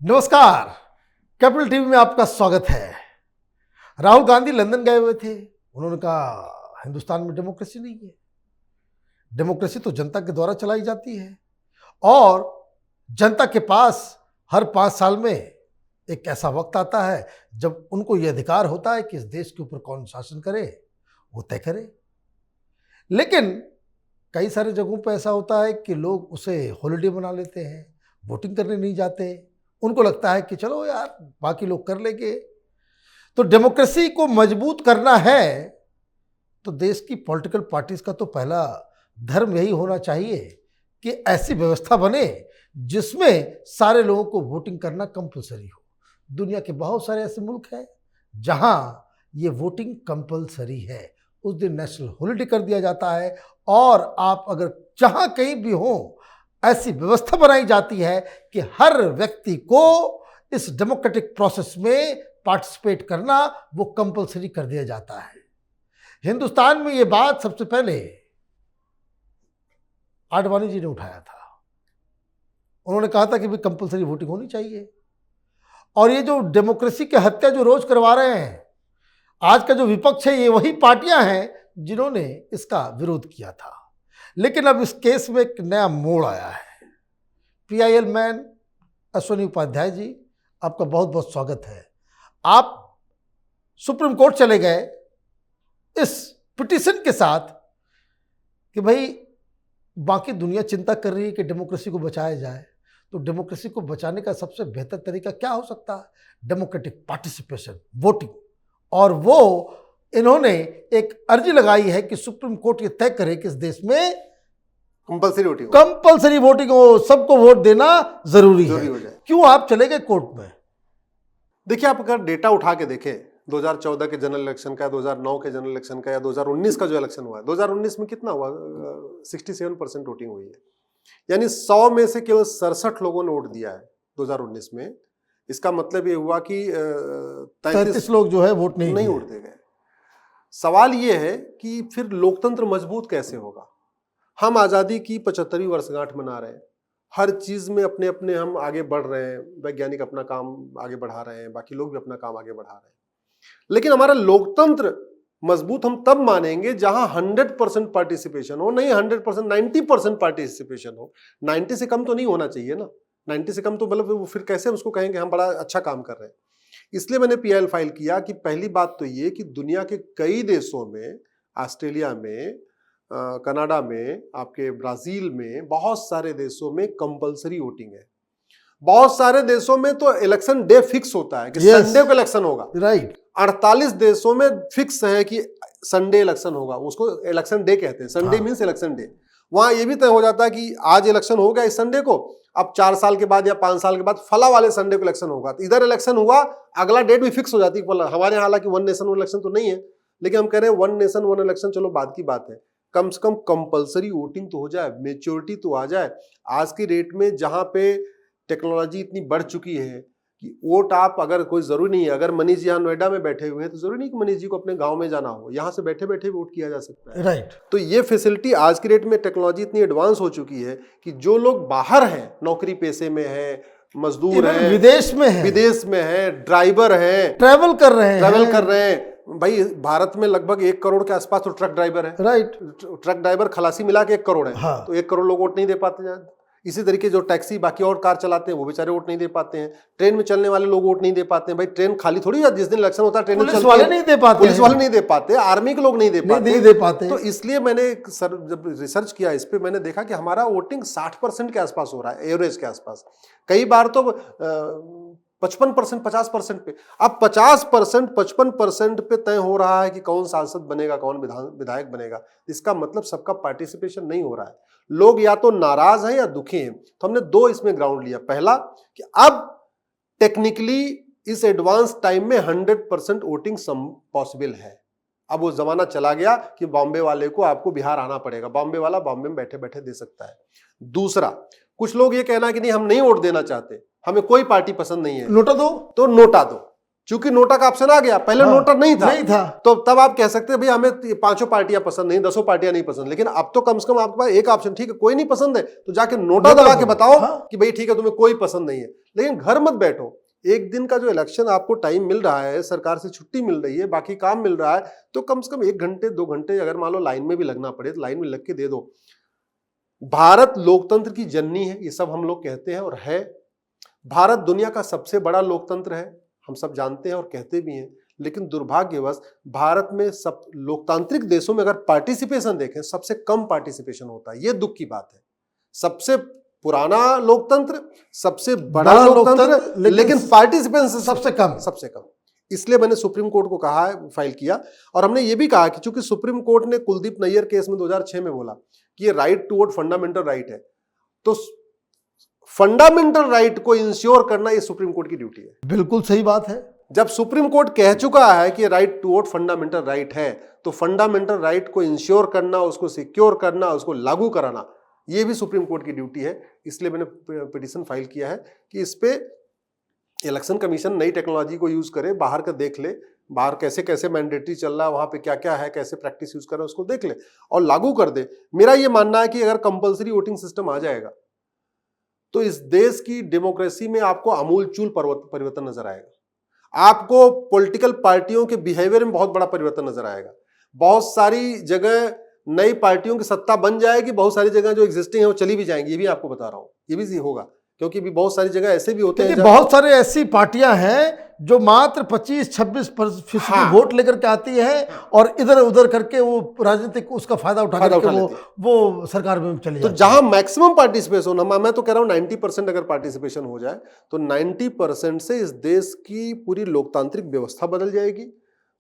नमस्कार। Capital TV में आपका स्वागत है। राहुल गांधी लंदन गए हुए थे। उन्होंने कहा हिंदुस्तान में डेमोक्रेसी नहीं है। डेमोक्रेसी तो जनता के द्वारा चलाई जाती है और जनता के पास हर 5 साल में एक ऐसा वक्त आता है जब उनको यह अधिकार होता है कि इस देश के ऊपर कौन शासन करे वो तय करे। लेकिन कई सारे जगहों पर ऐसा होता है कि लोग उसे हॉलिडे बना लेते हैं, वोटिंग करने नहीं जाते। उनको लगता है कि चलो यार बाकी लोग कर लेंगे। तो डेमोक्रेसी को मजबूत करना है तो देश की पॉलिटिकल पार्टीज का तो पहला धर्म यही होना चाहिए कि ऐसी व्यवस्था बने जिसमें सारे लोगों को वोटिंग करना कंपलसरी हो। दुनिया के बहुत सारे ऐसे मुल्क हैं जहां ये वोटिंग कंपलसरी है। उस दिन नेशनल हॉलिडे कर दिया जाता है और आप अगर जहां कहीं भी हो ऐसी व्यवस्था बनाई जाती है कि हर व्यक्ति को इस डेमोक्रेटिक प्रोसेस में पार्टिसिपेट करना वो कंपलसरी कर दिया जाता है। हिंदुस्तान में ये बात सबसे पहले आडवाणी जी ने उठाया था। उन्होंने कहा था कि भाई कंपलसरी वोटिंग होनी चाहिए। और ये जो डेमोक्रेसी की हत्या जो रोज करवा रहे हैं, आज का जो विपक्ष है, ये वही पार्टियां हैं जिन्होंने इसका विरोध किया था। लेकिन अब इस केस में एक नया मोड़ आया है। PIL मैन अश्विनी उपाध्याय जी, आपका बहुत बहुत स्वागत है। आप सुप्रीम कोर्ट चले गए इस पिटीशन के साथ कि भाई बाकी दुनिया चिंता कर रही है कि डेमोक्रेसी को बचाया जाए, तो डेमोक्रेसी को बचाने का सबसे बेहतर तरीका क्या हो सकता है? Democratic participation, voting. और वो इन्होंने एक अर्जी लगाई है कि सुप्रीम कोर्ट ये तय करे कि इस देश में कंपलसरी वोटिंग हो, सबको वोट देना जरूरी है। हो जाए। क्यों आप चले गए कोर्ट में? देखिए, आप अगर डेटा उठा के देखें 2014 के जनरल इलेक्शन का, 2009 के जनरल इलेक्शन का या 2019 का जो इलेक्शन हुआ है, 2019 में कितना हुआ? 67% वोटिंग हुई है। यानी 100 में से केवल 67 लोगों ने वोट दिया है 2019 में। इसका मतलब ये हुआ कि 33 लोग जो है वोट नहीं वोट दे गए। सवाल ये है कि फिर लोकतंत्र मजबूत कैसे होगा? हम आज़ादी की 75वीं वर्षगांठ मना रहे हैं, हर चीज में अपने अपने हम आगे बढ़ रहे हैं, वैज्ञानिक अपना काम आगे बढ़ा रहे हैं, बाकी लोग भी अपना काम आगे बढ़ा रहे हैं। लेकिन हमारा लोकतंत्र मजबूत हम तब मानेंगे जहां 100% पार्टिसिपेशन हो, नहीं 100%, 90% पार्टिसिपेशन हो। 90 से कम तो नहीं होना चाहिए ना। 90 से कम तो मतलब फिर कैसे हम उसको कहेंगे हम बड़ा अच्छा काम कर रहे हैं। इसलिए मैंने PIL फाइल किया कि पहली बात तो ये कि दुनिया के कई देशों में, ऑस्ट्रेलिया में, कनाडा में, आपके ब्राजील में, बहुत सारे देशों में कंपलसरी वोटिंग है। बहुत सारे देशों में तो इलेक्शन डे फिक्स होता है कि संडे को इलेक्शन होगा। राइट। 48 देशों में फिक्स है कि संडे इलेक्शन होगा, उसको इलेक्शन डे कहते हैं। Sunday means election day. वहां ये भी तय हो जाता है कि आज इलेक्शन हो गया इस संडे को, अब 4 साल के बाद या 5 साल के बाद फला वाले संडे को इलेक्शन होगा। तो इधर इलेक्शन हुआ, अगला डेट भी फिक्स हो जाती है। हमारे यहाँ हालांकि वन नेशन वन इलेक्शन तो नहीं है, लेकिन हम कह रहे हैं वन नेशन वन इलेक्शन चलो बाद की बात है। कम से कम कंपलसरी वोटिंग तो हो जाए, मेच्योरिटी तो आ जाए। आज की डेट में जहां पे टेक्नोलॉजी इतनी बढ़ चुकी है कि वोट आप अगर कोई जरूरी नहीं है, अगर मनीष जी यहाँ नोएडा में बैठे हुए हैं तो जरूरी नहीं कि मनीष जी को अपने गांव में जाना हो, यहाँ से बैठे बैठे वोट किया जा सकता है। राइट। तो ये फैसिलिटी आज की डेट में टेक्नोलॉजी इतनी एडवांस हो चुकी है कि जो लोग बाहर हैं, नौकरी पेशे में है, मजदूर हैं, विदेश में है, ड्राइवर हैं, ट्रैवल कर रहे हैं। भाई भारत में लगभग 1 करोड़ के आसपास तो ट्रक ड्राइवर है। राइट। ट्रक ड्राइवर खलासी मिला के 1 करोड़ है। हाँ। तो 1 करोड़ लोग वोट नहीं दे पाते हैं। इसी तरीके जो टैक्सी बाकी और कार चलाते हैं वो बेचारे वोट नहीं दे पाते हैं। ट्रेन में चलने वाले लोग वोट नहीं दे पाते हैं। भाई ट्रेन खाली थोड़ी है, जिस दिन इलेक्शन होता है ट्रेन पुलिस वाले नहीं दे पाते, पुलिस वाले नहीं दे पाते, आर्मी के लोग नहीं दे पाते। तो इसलिए मैंने जब रिसर्च किया इस पे, मैंने देखा कि हमारा वोटिंग 60% के आसपास हो रहा है, एवरेज के आसपास। कई बार तो 55%, 50% पे। अब 50%, 55% पे तय हो रहा है कि कौन सांसद बनेगा, कौन विधायक बनेगा। इसका मतलब सबका पार्टिसिपेशन नहीं हो रहा है। लोग या तो नाराज हैं या दुखी हैं। तो हमने 2 इसमें ग्राउंड लिया। पहला कि अब टेक्निकली इस एडवांस टाइम में 100% वोटिंग पॉसिबल है। अब वो जमाना चला गया कि बॉम्बे वाले को आपको बिहार आना पड़ेगा, बॉम्बे वाला बॉम्बे में बैठे बैठे दे सकता है। दूसरा, कुछ लोग ये कहना कि नहीं हम नहीं वोट देना चाहते, हमें कोई पार्टी पसंद नहीं है, नोटा दो, तो नोटा दो। क्योंकि नोटा का ऑप्शन आ गया, पहले हाँ, नोटा नहीं था। तो तब आप कह सकते हैं भाई हमें 5 पार्टियां पसंद नहीं, 10 पार्टियां नहीं पसंद, लेकिन अब तो कम से कम आपके पास एक ऑप्शन, ठीक है कोई नहीं पसंद है तो जाके नोटा दबा के बताओ कि भाई ठीक है तुम्हें कोई पसंद नहीं है। लेकिन घर मत बैठो, एक दिन का जो इलेक्शन आपको टाइम मिल रहा है, सरकार से छुट्टी मिल रही है, बाकी काम मिल रहा है, तो कम से कम 1 घंटे 2 घंटे अगर मान लो लाइन में भी लगना पड़े तो लाइन में लग के दे दो। भारत लोकतंत्र की जननी है, ये सब हम लोग कहते हैं और है। भारत दुनिया का सबसे बड़ा लोकतंत्र है, हम सब जानते हैं और कहते भी हैं, लेकिन दुर्भाग्यवश भारत में सब लोकतांत्रिक देशों में अगर पार्टिसिपेशन देखें सबसे कम पार्टिसिपेशन होता है, ये दुख की बात है। सबसे पुराना लोकतंत्र, सबसे बड़ा लोकतंत्र, लेकिन पार्टिसिपेशन सबसे कम। इसलिए मैंने सुप्रीम कोर्ट को कहा है, फाइल किया, और हमने ये भी कहा कि चूंकि सुप्रीम कोर्ट ने कुलदीप नैयर केस में 2006 में बोला कि ये right to vote fundamental right है, तो फंडामेंटल राइट को इंश्योर करना ये सुप्रीम कोर्ट की ड्यूटी है। बिल्कुल सही बात है। जब सुप्रीम कोर्ट कह चुका है कि right to vote fundamental right है, तो फंडामेंटल राइट को इंश्योर करना, उसको सिक्योर करना, उसको लागू कराना, ये भी सुप्रीम कोर्ट की ड्यूटी है। इसलिए मैंने पिटीशन फाइल किया है कि इस पे इलेक्शन कमीशन नई टेक्नोलॉजी को यूज करे, बाहर का देख ले, बाहर कैसे कैसे मैंडेटरी चल रहा है, वहां पे क्या क्या है, कैसे प्रैक्टिस यूज कर रहा है, उसको देख ले और लागू कर दे। मेरा ये मानना है कि अगर कंपलसरी वोटिंग सिस्टम आ जाएगा तो इस देश की डेमोक्रेसी में आपको आमूलचूल परिवर्तन नजर आएगा। आपको पॉलिटिकल पार्टियों के बिहेवियर में बहुत बड़ा परिवर्तन नजर आएगा। बहुत सारी जगह नई पार्टियों की सत्ता बन जाएगी, बहुत सारी जगह जो एग्जिस्टिंग है वो चली भी जाएंगी, ये भी आपको बता रहा हूं, ये भी होगा, क्योंकि भी बहुत सारी जगह ऐसे भी होते हैं। बहुत सारे ऐसी पार्टियां हैं जो मात्र 25-26% वोट लेकर के आती है और इधर उधर करके वो राजनीतिक उसका फायदा उठा करके वो सरकार में चली जाती है। तो जहां मैक्सिमम पार्टिसिपेशन, मैं तो कह रहा हूं 90% अगर पार्टिसिपेशन हो जाए तो 90% से इस देश की पूरी लोकतांत्रिक व्यवस्था बदल जाएगी,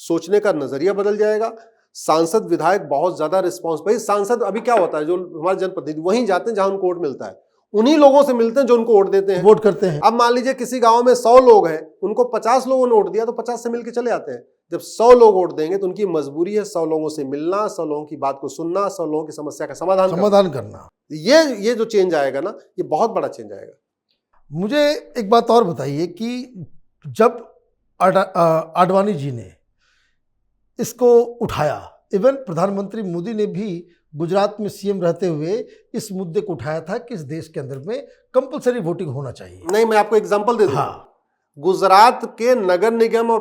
सोचने का नजरिया बदल जाएगा। सांसद विधायक बहुत ज्यादा रिस्पॉन्स, भाई सांसद अभी क्या होता है, जो हमारे जनप्रतिनिधि वहीं जाते हैं जहां उनको वोट मिलता है, उन्हीं लोगों से मिलते हैं जो उनको वोट देते हैं, वोट करते हैं। अब मान लीजिए किसी गांव में 100 लोग हैं, उनको 50 लोगों ने वोट दिया तो 50 से मिलकर चले आते हैं। जब 100 लोग वोट देंगे तो उनकी मजबूरी है 100 लोगों से मिलना, 100 लोगों की बात को सुनना, 100 लोगों की समस्या का समाधान करना। ये जो चेंज आएगा ना, ये बहुत बड़ा चेंज आएगा। मुझे एक बात और बताइए कि जब आडवाणी जी ने इसको उठाया, इवन प्रधानमंत्री मोदी ने भी गुजरात में सीएम रहते हुए इस मुद्दे को उठाया था कि इस देश के अंदर में कंपलसरी वोटिंग होना चाहिए। नहीं, मैं आपको एग्जांपल दे दूं। गुजरात के नगर निगम और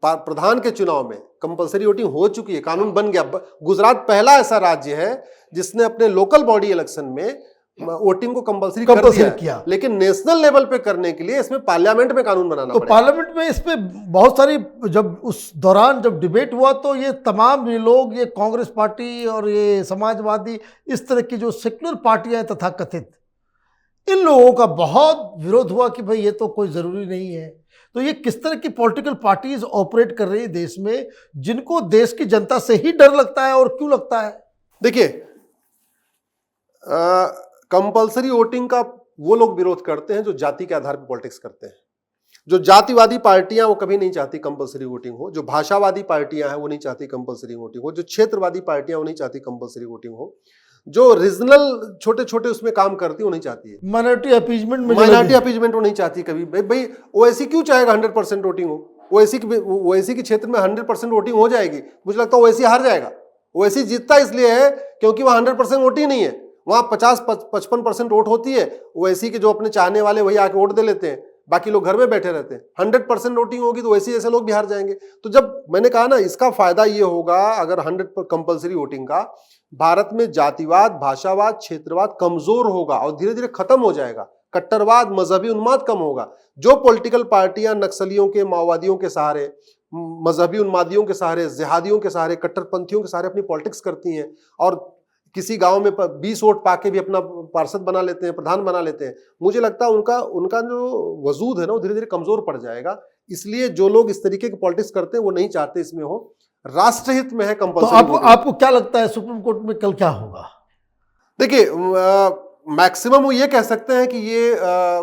प्रधान के चुनाव में कंपलसरी वोटिंग हो चुकी है, कानून बन गया। गुजरात पहला ऐसा राज्य है जिसने अपने लोकल बॉडी इलेक्शन में वोटिंग को कंपलसरी कर दिया। लेकिन नेशनल लेवल पे करने के लिए इसमें पार्लियामेंट में कानून बनाना पड़ेगा। पार्लियामेंट में इस पे बहुत सारी, जब उस दौरान जब डिबेट हुआ तो ये तमाम ये लोग, ये कांग्रेस पार्टी और ये समाजवादी, इस तरह की जो सेक्युलर पार्टियां तथा कथित, इन लोगों का बहुत विरोध हुआ कि भाई ये तो कोई जरूरी नहीं है। तो ये किस तरह की पॉलिटिकल पार्टीज ऑपरेट कर रही है देश में, जिनको देश की जनता से ही डर लगता है, और क्यों लगता है? देखिए, कंपलसरी वोटिंग का वो लोग विरोध करते हैं जो जाति के आधार पर पॉलिटिक्स करते हैं। जो जातिवादी पार्टियां वो कभी नहीं चाहती कंपलसरी वोटिंग हो, जो भाषावादी पार्टियां हैं वो नहीं चाहती कंपलसरी वोटिंग हो, जो क्षेत्रवादी पार्टियां वो नहीं चाहती कंपलसरी वोटिंग हो, जो रीजनल छोटे छोटे उसमें काम करती वो नहीं चाहती है। माइनॉरिटी अपीजमेंट वो नहीं चाहती कभी। भाई ओवैसी क्यों चाहेगा 100% वोटिंग हो? ओवैसी के क्षेत्र में 100% वोटिंग हो जाएगी, मुझे लगता है ओवैसी हार जाएगा। ओवैसी जीतता इसलिए है क्योंकि वहां 100% वोटिंग नहीं है, वहां 50-55% वोट होती है। ओवैसी के जो अपने चाहने वाले वही आके वोट दे लेते हैं, बाकी लोग घर में बैठे रहते हैं। 100% वोटिंग होगी तो ओवैसी जैसे लोग भी हार जाएंगे। तो जब मैंने कहा ना, इसका फायदा ये होगा अगर 100 कंपलसरी वोटिंग का, भारत में जातिवाद, भाषावाद, क्षेत्रवाद कमजोर होगा और धीरे धीरे खत्म हो जाएगा। कट्टरवाद, मजहबी उन्माद कम होगा। जो पॉलिटिकल पार्टियां नक्सलियों के, माओवादियों के सहारे, मजहबी उन्मादियों के सहारे, जिहादियों के सहारे, कट्टरपंथियों के सहारे अपनी पॉलिटिक्स करती हैं और किसी गांव में 20 वोट पाके भी अपना पार्षद बना लेते हैं, प्रधान बना लेते हैं, मुझे लगता है उनका जो वजूद है ना वो धीरे धीरे कमजोर पड़ जाएगा। इसलिए जो लोग इस तरीके की पॉलिटिक्स करते हैं वो नहीं चाहते इसमें हो। राष्ट्रहित में है कंपलसरी। तो आपको क्या लगता है सुप्रीम कोर्ट में कल क्या होगा? देखिए, मैक्सिमम वो ये कह सकते हैं कि ये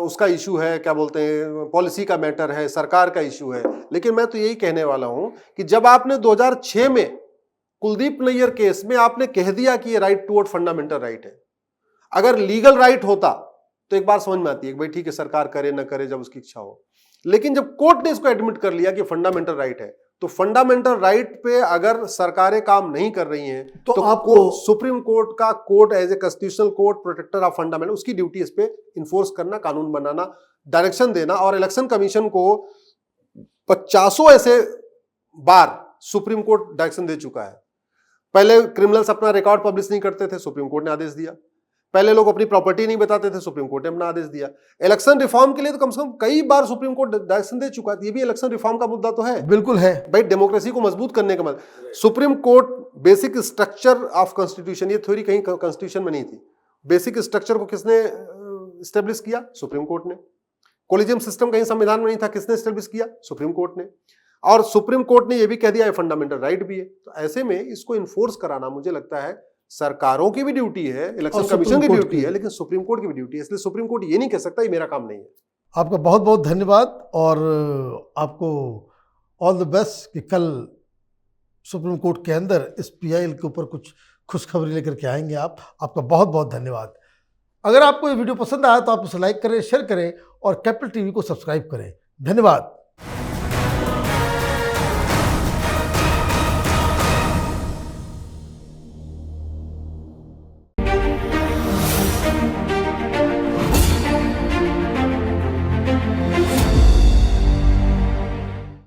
उसका इशू है, क्या बोलते हैं, पॉलिसी का मैटर है, सरकार का इशू है। लेकिन मैं तो यही कहने वाला हूं कि जब आपने 2006 में कुलदीप नैयर केस में आपने कह दिया कि ये right to vote fundamental right है, अगर लीगल राइट होता तो एक बार समझ में आती है भाई ठीक है सरकार करे ना करे जब उसकी इच्छा हो। लेकिन जब कोर्ट ने इसको एडमिट कर लिया कि फंडामेंटल राइट है, तो फंडामेंटल राइट पे अगर सरकारें काम नहीं कर रही हैं तो आपको सुप्रीम कोर्ट का court as a constitutional court protector of fundamental, उसकी ड्यूटी इस पे इन्फोर्स करना, कानून बनाना, डायरेक्शन देना। और इलेक्शन कमीशन को 50 ऐसे बार सुप्रीम कोर्ट डायरेक्शन दे चुका है। पहले क्रिमिनल्स अपना रिकॉर्ड पब्लिश नहीं करते थे, सुप्रीम कोर्ट ने आदेश दिया। पहले लोग अपनी प्रॉपर्टी नहीं बताते थे, सुप्रीम कोर्ट ने अपना आदेश दिया। इलेक्शन रिफॉर्म के लिए तो कम से कम कई बार सुप्रीम कोर्ट डायरेक्शन दे चुका है। ये भी इलेक्शन रिफॉर्म का मुद्दा तो है, बिल्कुल है भाई, डेमोक्रेसी को मजबूत करने का मतलब। Supreme court basic structure of constitution, ये थ्योरी कहीं कॉन्स्टिट्यूशन में नहीं थी। बेसिक स्ट्रक्चर को किसने स्टेब्लिश किया? सुप्रीम कोर्ट ने। कोलिजियम सिस्टम कहीं संविधान में नहीं था, किसने स्टेब्लिश किया? सुप्रीम कोर्ट ने। और सुप्रीम कोर्ट ने यह भी कह दिया है फंडामेंटल राइट भी है। तो ऐसे में इसको इन्फोर्स कराना मुझे लगता है सरकारों की भी ड्यूटी है, इलेक्शन कमीशन की ड्यूटी है, लेकिन सुप्रीम कोर्ट की भी ड्यूटी है। इसलिए सुप्रीम कोर्ट ये नहीं कह सकता ये मेरा काम नहीं है। आपका बहुत बहुत धन्यवाद और आपको ऑल द बेस्ट कि कल सुप्रीम कोर्ट के अंदर इस PIL के ऊपर कुछ खुशखबरी लेकर के आएंगे आप। आपका बहुत बहुत धन्यवाद। अगर आपको ये वीडियो पसंद आया तो आप उसे लाइक करें, शेयर करें और कैपिटल TV को सब्सक्राइब करें। धन्यवाद।